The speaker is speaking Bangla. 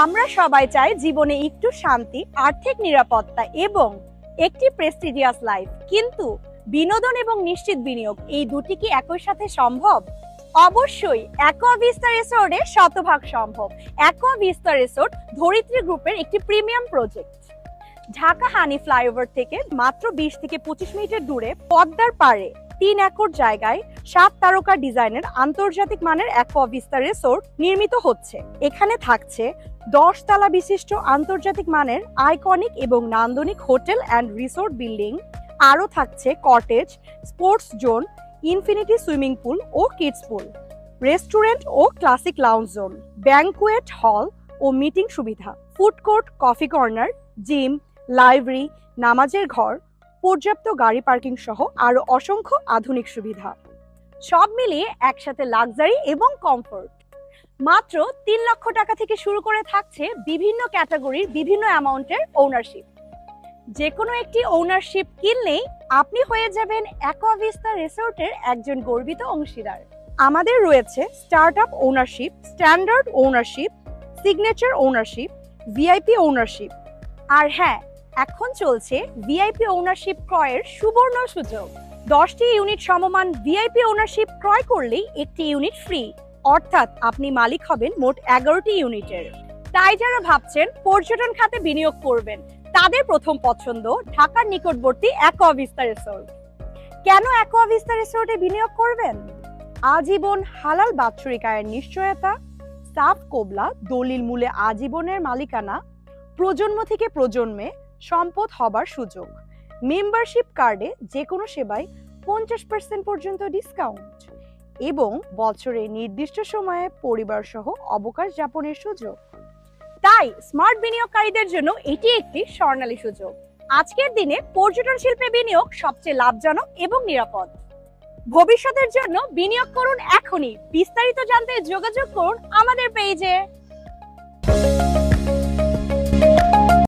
আমরা সবাই চাই জীবনে একটু শান্তি, আর্থিক নিরাপত্তা এবং একটি প্রেস্টিজিয়াস লাইফ। কিন্তু বিনোদন এবং নিশ্চিত বিনিয়োগ এই দুটি কি একই সাথে সম্ভব? অবশ্যই অ্যাকোয়া ভিস্তা রিসোর্টে শতভাগ সম্ভব। অ্যাকোয়া ভিস্তা রিসোর্ট ধরিত্রী গ্রুপের একটি প্রিমিয়াম প্রজেক্ট। ঢাকা হানি ফ্লাইওভার থেকে মাত্র 20 থেকে 25 মিনিটের দূরে পদ্মার পাড়ে 3 একর জায়গায় 7 তারকা ডিজাইনের আন্তর্জাতিক মানের অ্যাকোয়া ভিস্তা রিসোর্ট নির্মিত হচ্ছে। এখানে থাকছে 10 তলা বিশিষ্ট আন্তর্জাতিক মানের আইকনিক এবং নান্দনিক হোটেল অ্যান্ড রিসোর্ট বিল্ডিং। আরও থাকছে cottage, sports zone, infinity swimming pool ও কিডস পুল, রেস্টুরেন্ট ও classic lounge zone, banquet hall ও মিটিং সুবিধা, food court, coffee corner, gym, library, নামাজের ঘর, পর্যাপ্ত গাড়ি পার্কিং সহ আরো অসংখ্য আধুনিক সুবিধা। সব মিলিয়ে একসাথে লাক্সারি এবং কমফোর্ট। মাত্র 3 লক্ষ টাকা থেকে শুরু করে থাকছে বিভিন্ন ক্যাটাগরির বিভিন্ন অ্যামাউন্টের ওনারশিপ। যে কোনো একটি ওনারশিপ কিনলেই আপনি হয়ে যাবেন অ্যাকোয়া ভিস্তা রিসোর্টের একজন গর্বিত অংশীদার। আমাদের রয়েছে startup ownership, standard ownership, signature ownership, VIP ownership. আর হ্যাঁ, এখন চলছে ভিআইপি ওনারশিপ ক্রয়ের সুবর্ণ সুযোগ। 10টি ইউনিট সমমান ভিআইপি ওনারশিপ ক্রয় করলেই একটি ইউনিট ফ্রি, অর্থাৎ আপনি মালিক হবেন মোট 11টি ইউনিটের। তাই যারা ভাবছেন পর্যটন খাতে বিনিয়োগ করবেন, তাদের প্রথম পছন্দ ঢাকার নিকটবর্তী অ্যাকোয়া ভিস্তা রিসোর্ট। কেন অ্যাকোয়া ভিস্তা রিসোর্টে বিনিয়োগ করবেন? আজীবন হালাল বাৎসরিক আয়ের নিশ্চয়তা, সাফ কোবলা দলিল মূলে আজীবনের মালিকানা, প্রজন্ম থেকে প্রজন্মে সম্পদ হবার সুযোগ, মেম্বারশিপ কার্ডে যে কোনো সেবায় 50% পর্যন্ত ডিসকাউন্ট এবং বছরের নির্দিষ্ট সময়ে পরিবার সহ অবকাশ যাপনের সুযোগ। তাই স্মার্ট বিনিয়োগকারীদের জন্য এটি একটি স্বর্ণালী সুযোগ। আজকের দিনে পর্যটন শিল্পে বিনিয়োগ সবচেয়ে লাভজনক এবং নিরাপদ। ভবিষ্যতের জন্য বিনিয়োগ করুন এখনই। বিস্তারিত জানতে যোগাযোগ করুন আমাদের পেজে।